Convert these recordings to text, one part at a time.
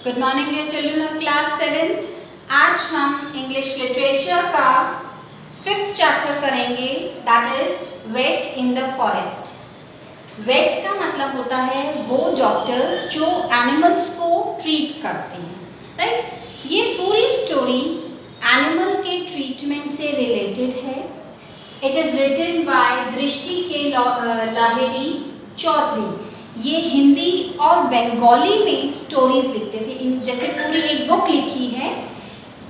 Good morning dear children of class 7th। आज हम English literature का 5th चैप्टर करेंगे, that is wet in the forest. Wet का मतलब होता है वो डॉक्टर्स जो एनिमल्स को ट्रीट करते हैं, राइट। ये पूरी स्टोरी एनिमल के ट्रीटमेंट से रिलेटेड है। इट इज रिटन बाय दृष्टि के लाहिरी चौधरी। ये हिंदी और बंगाली में स्टोरीज लिखते थे, जैसे पूरी एक बुक लिखी है।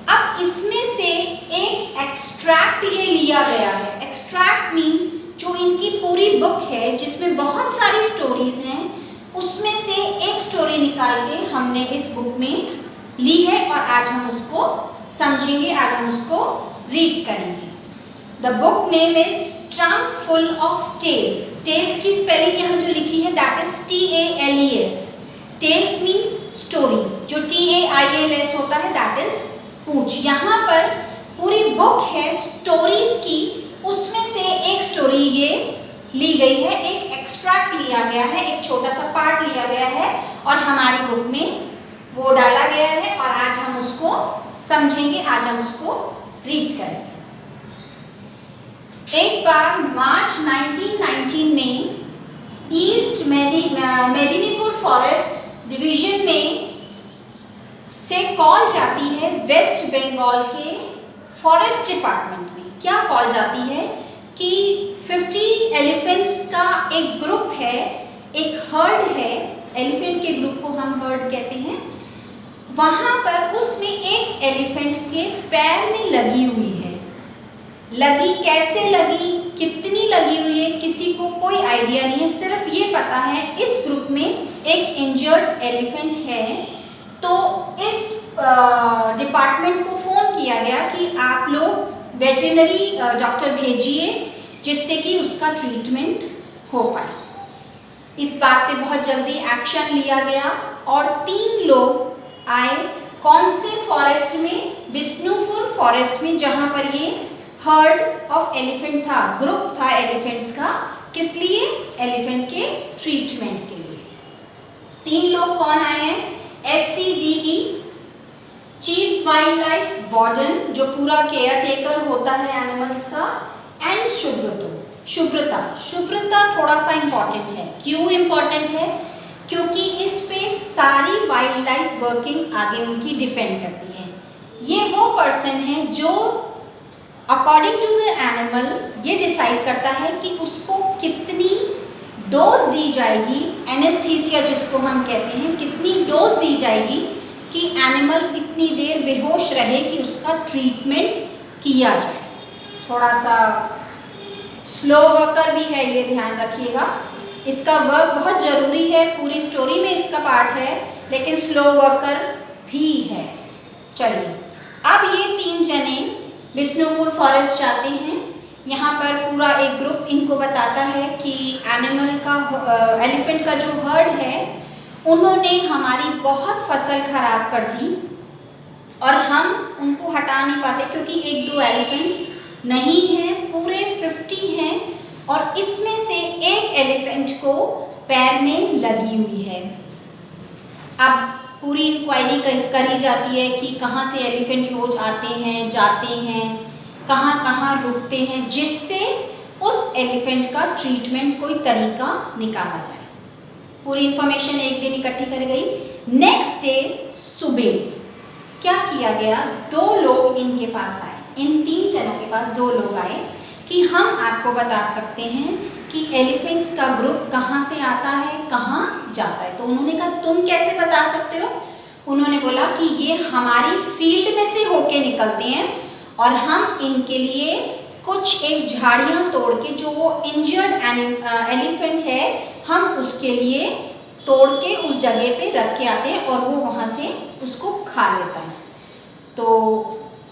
अब इसमें से एक एक्सट्रैक्ट ये लिया गया है। एक्सट्रैक्ट मीन्स जो इनकी पूरी बुक है जिसमें बहुत सारी स्टोरीज हैं, उसमें से एक स्टोरी निकाल के हमने इस बुक में ली है और आज हम उसको समझेंगे, आज हम उसको रीड करेंगे। The book name is trunk full of tales. Tales की स्पेलिंग यहाँ जो लिखी है that is TALES। Tales means stories, जो TAILS होता है दैट इज पूंछ। यहाँ पर पूरी बुक है स्टोरीज की, उसमें से एक स्टोरी ये ली गई है, एक एक्सट्रैक्ट लिया गया है, एक छोटा सा पार्ट लिया गया है और हमारी बुक में वो डाला गया है और आज हम उसको समझेंगे, आज हम उसको रीड करेंगे। एक बार मार्च 1919 में ईस्ट मेदिनीपुर फॉरेस्ट डिवीजन में से कॉल जाती है वेस्ट बंगाल के फॉरेस्ट डिपार्टमेंट में। क्या कॉल जाती है कि 50 एलिफेंट्स का एक ग्रुप है, एक हर्ड है, एलिफेंट के ग्रुप को हम हर्ड कहते हैं। वहां पर उसमें एक एलिफेंट के पैर में लगी हुई है। लगी कैसे लगी, कितनी लगी हुई है, किसी को कोई आइडिया नहीं है। सिर्फ ये पता है इस ग्रुप में एक इंजर्ड एलिफेंट है। तो इस डिपार्टमेंट को फ़ोन किया गया कि आप लोग वेटरनरी डॉक्टर भेजिए जिससे कि उसका ट्रीटमेंट हो पाए। इस बात पे बहुत जल्दी एक्शन लिया गया और 3 लोग आए। कौन से फॉरेस्ट में? बिष्णुपुर फॉरेस्ट में, जहाँ पर ये हर्ड ऑफ एलिफेंट था, ग्रुप था एलिफेंट्स का। किस लिए? एलिफेंट के ट्रीटमेंट के लिए। 3 लोग कौन आए हैं? SCDE chief wild life warden, जो पूरा केयर टेकर होता है एनिमल्स का, एंड शुभ्रता थोड़ा सा इंपॉर्टेंट है। क्यों इंपॉर्टेंट है? क्योंकि इस पे सारी वाइल्ड लाइफ वर्किंग आगे उनकी डिपेंड करती है। ये वो पर्सन है जो अकॉर्डिंग टू द एनिमल ये डिसाइड करता है कि उसको कितनी डोज दी जाएगी, एनेस्थीसिया जिसको हम कहते हैं, कितनी डोज दी जाएगी कि एनिमल इतनी देर बेहोश रहे कि उसका ट्रीटमेंट किया जाए। थोड़ा सा स्लो वर्कर भी है, ये ध्यान रखिएगा। इसका वर्क बहुत ज़रूरी है, पूरी स्टोरी में इसका पार्ट है, लेकिन स्लो वर्कर भी है। चलिए, अब ये 3 जने बिष्णुपुर फॉरेस्ट जाते हैं। यहाँ पर पूरा एक ग्रुप इनको बताता है कि एलिफेंट का जो हर्ड है उन्होंने हमारी बहुत फसल खराब कर दी और हम उनको हटा नहीं पाते क्योंकि 1-2 एलिफेंट नहीं हैं, पूरे 50 हैं और इसमें से एक एलिफेंट को पैर में लगी हुई है। अब पूरी इंक्वायरी करी जाती है कि कहाँ से एलिफेंट रोज आते हैं, जाते हैं, कहाँ कहाँ रुकते हैं, जिससे उस एलिफेंट का ट्रीटमेंट कोई तरीका निकाला जाए। पूरी इंफॉर्मेशन एक दिन इकट्ठी कर गई। नेक्स्ट डे सुबह क्या किया गया, 2 लोग इनके पास आए। इन 3 जनों के पास 2 लोग आए कि हम आपको बता सकते हैं कि एलिफेंट्स का ग्रुप कहाँ से आता है, कहाँ जाता है। तो उन्होंने कहा तुम कैसे बता सकते हो? उन्होंने बोला कि ये हमारी फील्ड में से होके निकलते हैं और हम इनके लिए कुछ एक झाड़ियाँ तोड़ के, जो वो इंजर्ड एलिफेंट है, हम उसके लिए तोड़ के उस जगह पे रख के आते हैं और वो वहाँ से उसको खा लेता है। तो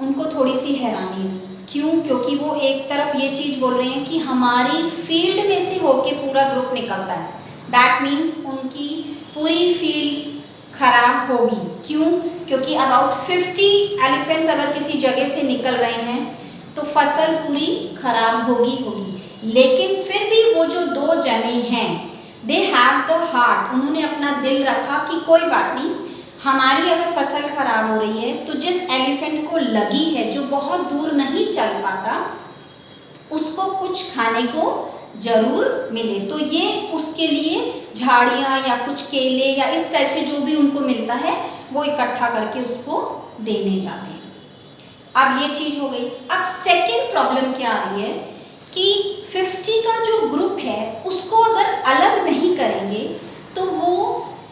उनको थोड़ी सी हैरानी हुई। क्यों? क्योंकि वो एक तरफ ये चीज़ बोल रहे हैं कि हमारी फील्ड में से होके पूरा ग्रुप निकलता है, दैट मीन्स उनकी पूरी फील्ड खराब होगी। क्यों? क्योंकि अबाउट 50 एलिफेंट्स अगर किसी जगह से निकल रहे हैं तो फसल पूरी खराब होगी। लेकिन फिर भी वो जो 2 जने हैं, दे हैव द हार्ट, उन्होंने अपना दिल रखा कि कोई बात नहीं, हमारी अगर फसल खराब हो रही है तो जिस एलिफेंट को लगी है, जो बहुत दूर नहीं चल पाता, उसको कुछ खाने को जरूर मिले। तो ये उसके लिए झाड़ियाँ या कुछ केले या इस टाइप से जो भी उनको मिलता है वो इकट्ठा करके उसको देने जाते हैं। अब ये चीज हो गई। अब सेकेंड प्रॉब्लम क्या आ रही है कि 50 का जो ग्रुप है उसको अगर अलग नहीं करेंगे तो वो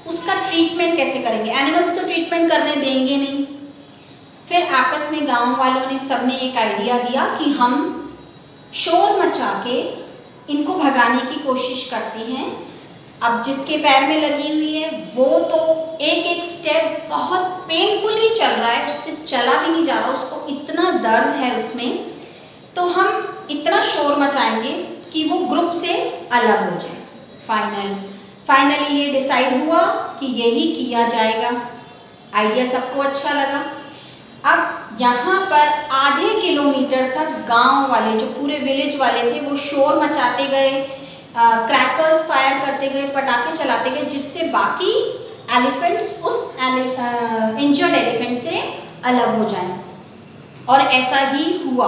उसका ट्रीटमेंट कैसे करेंगे? एनिमल्स तो ट्रीटमेंट करने देंगे नहीं। फिर आपस में गांव वालों ने सबने एक आइडिया दिया कि हम शोर मचा के इनको भगाने की कोशिश करते हैं। अब जिसके पैर में लगी हुई है वो तो एक एक स्टेप बहुत पेनफुली चल रहा है, उससे चला भी नहीं जा रहा, उसको इतना दर्द है उसमें। तो हम इतना शोर मचाएंगे कि वो ग्रुप से अलग हो जाए। फाइनली ये डिसाइड हुआ कि यही किया जाएगा। आइडिया सबको अच्छा लगा। अब यहाँ पर आधे किलोमीटर तक गांव वाले, जो पूरे विलेज वाले थे, वो शोर मचाते गए, क्रैकर्स फायर करते गए, पटाखे चलाते गए, जिससे बाकी एलिफेंट्स उस इंजर्ड एलिफेंट से अलग हो जाएं। और ऐसा ही हुआ।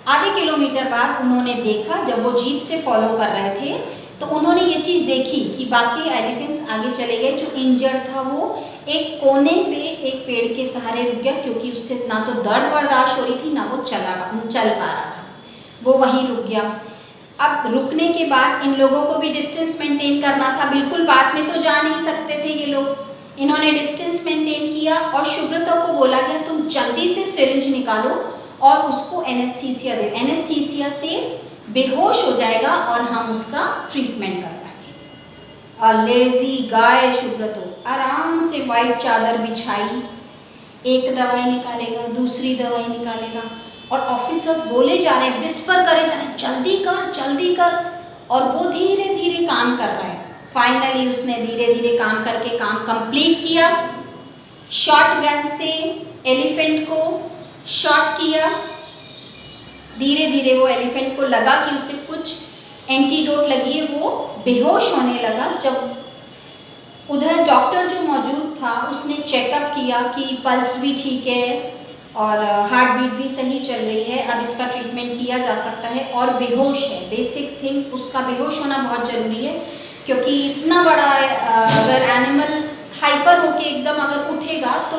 आधे किलोमीटर बाद उन्होंने देखा, जब वो जीप से फॉलो कर रहे थे तो उन्होंने ये चीज़ देखी कि बाकी एलिफेंट्स आगे चले गए। जो इंजर्ड था वो एक कोने पे एक पेड़ के सहारे रुक गया, क्योंकि उससे ना तो दर्द बर्दाश्त हो रही थी ना वो चल पा रहा था, वो वहीं रुक गया। अब रुकने के बाद इन लोगों को भी डिस्टेंस मेंटेन करना था, बिल्कुल पास में तो जा नहीं सकते थे ये लोग। इन्होंने डिस्टेंस मेंटेन किया और शुभ्रता को बोला गया तुम जल्दी से सिरिंज निकालो और उसको एनेस्थीसिया दे। एनेस्थीसिया से बेहोश हो जाएगा और हम उसका ट्रीटमेंट कर पाएंगे। और लेजी गाय शुभ्रतो आराम से वाइट चादर बिछाई, एक दवाई निकालेगा, दूसरी दवाई निकालेगा, और ऑफिसर्स बोले जा रहे हैं, विस्पर करे जा रहे हैं, जल्दी कर, और वो धीरे धीरे काम कर रहा है। फाइनली उसने धीरे धीरे काम करके काम कंप्लीट किया। शॉट गन से एलिफेंट को शॉट किया। धीरे धीरे वो एलिफेंट को लगा कि उसे कुछ एंटीडोट लगी है, वो बेहोश होने लगा। जब उधर डॉक्टर जो मौजूद था उसने चेकअप किया कि पल्स भी ठीक है और हार्ट बीट भी सही चल रही है, अब इसका ट्रीटमेंट किया जा सकता है, और बेहोश है। बेसिक थिंग, उसका बेहोश होना बहुत ज़रूरी है, क्योंकि इतना बड़ा अगर एनिमल हाइपर होके एकदम अगर उठेगा तो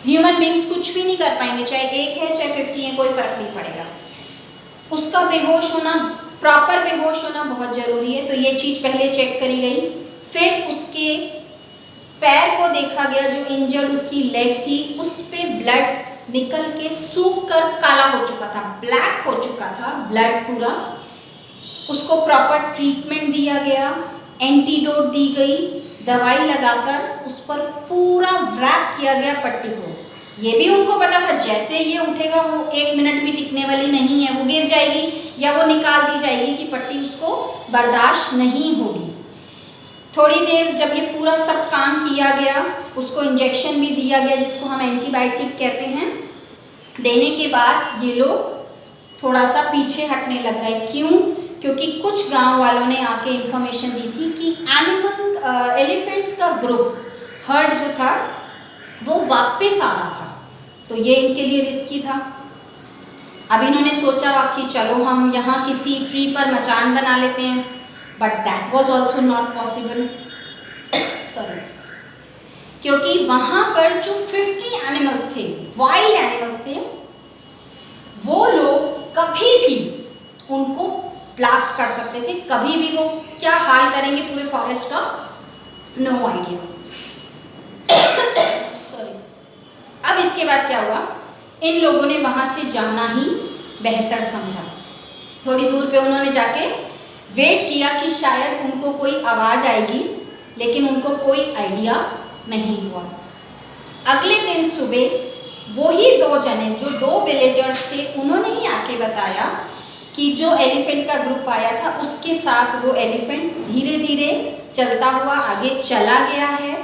ह्यूमन बींग्स कुछ भी नहीं कर पाएंगे, चाहे एक है चाहे 50 है, कोई फर्क नहीं पड़ेगा। उसका बेहोश होना, प्रॉपर बेहोश होना बहुत ज़रूरी है। तो ये चीज़ पहले चेक करी गई। फिर उसके पैर को देखा गया, जो इंजर्ड उसकी लेग थी उस पे ब्लड निकल के सूख कर काला हो चुका था, ब्लैक हो चुका था ब्लड पूरा। उसको प्रॉपर ट्रीटमेंट दिया गया, एंटीडोट दी गई, दवाई लगाकर उस पर पूरा रैप किया गया पट्टी को। ये भी उनको पता था जैसे ये उठेगा वो 1 मिनट भी टिकने वाली नहीं है, वो गिर जाएगी या वो निकाल दी जाएगी कि पट्टी उसको बर्दाश्त नहीं होगी। थोड़ी देर जब ये पूरा सब काम किया गया, उसको इंजेक्शन भी दिया गया जिसको हम एंटीबायोटिक कहते हैं। देने के बाद ये लोग थोड़ा सा पीछे हटने लग गए। क्यों? क्योंकि कुछ गांव वालों ने आके इन्फॉर्मेशन दी थी कि एलिफेंट्स का ग्रुप, हर्ड जो था वो वापस आ रहा था, तो ये इनके लिए रिस्की था। अब इन्होंने सोचा कि चलो हम यहाँ किसी ट्री पर मचान बना लेते हैं, but that was also not possible. Sorry, क्योंकि वहाँ पर जो 50 एनिमल्स थे, वाइल्ड एनिमल्स थे, वो लोग कभी भी उनको ब्लास्ट कर सकते थे, कभी भी वो क्या हाल करेंगे पूरे फॉरेस्ट का, नो आइडिया। सॉरी। अब इसके बाद क्या हुआ, इन लोगों ने वहाँ से जाना ही बेहतर समझा। थोड़ी दूर पे उन्होंने जाके वेट किया कि शायद उनको कोई आवाज़ आएगी, लेकिन उनको कोई आइडिया नहीं हुआ। अगले दिन सुबह वही 2 जने जो 2 विलेजर्स थे, उन्होंने ही आके बताया कि जो एलिफेंट का ग्रुप आया था उसके साथ वो एलिफेंट धीरे धीरे चलता हुआ आगे चला गया है,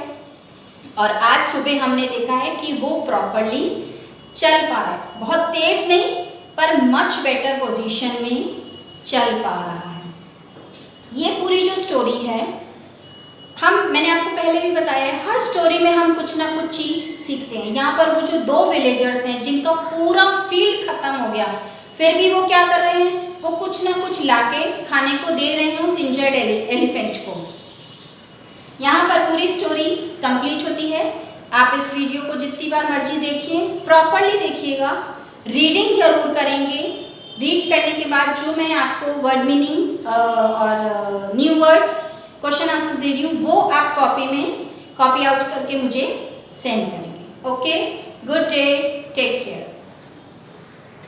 और आज सुबह हमने देखा है कि वो प्रॉपरली चल पा रहा है। बहुत तेज नहीं, पर मच बेटर पोजीशन में चल पा रहा है। ये पूरी जो स्टोरी है मैंने आपको पहले भी बताया है, हर स्टोरी में हम कुछ ना कुछ चीज सीखते हैं। यहाँ पर वो जो 2 विलेजर्स हैं जिनका पूरा फील्ड खत्म हो गया, फिर भी वो क्या कर रहे हैं, वो कुछ ना कुछ लाके खाने को दे रहे हैं उस इंजर्ड एलिफेंट को। यहाँ पर पूरी स्टोरी कंप्लीट होती है। आप इस वीडियो को जितनी बार मर्जी देखिए, प्रॉपरली देखिएगा, रीडिंग जरूर करेंगे। रीड करने के बाद जो मैं आपको वर्ड मीनिंग्स और न्यू वर्ड्स, क्वेश्चन आंसर्स दे रही हूँ, वो आप कॉपी आउट करके मुझे सेंड करेंगे। Okay, good day, take care.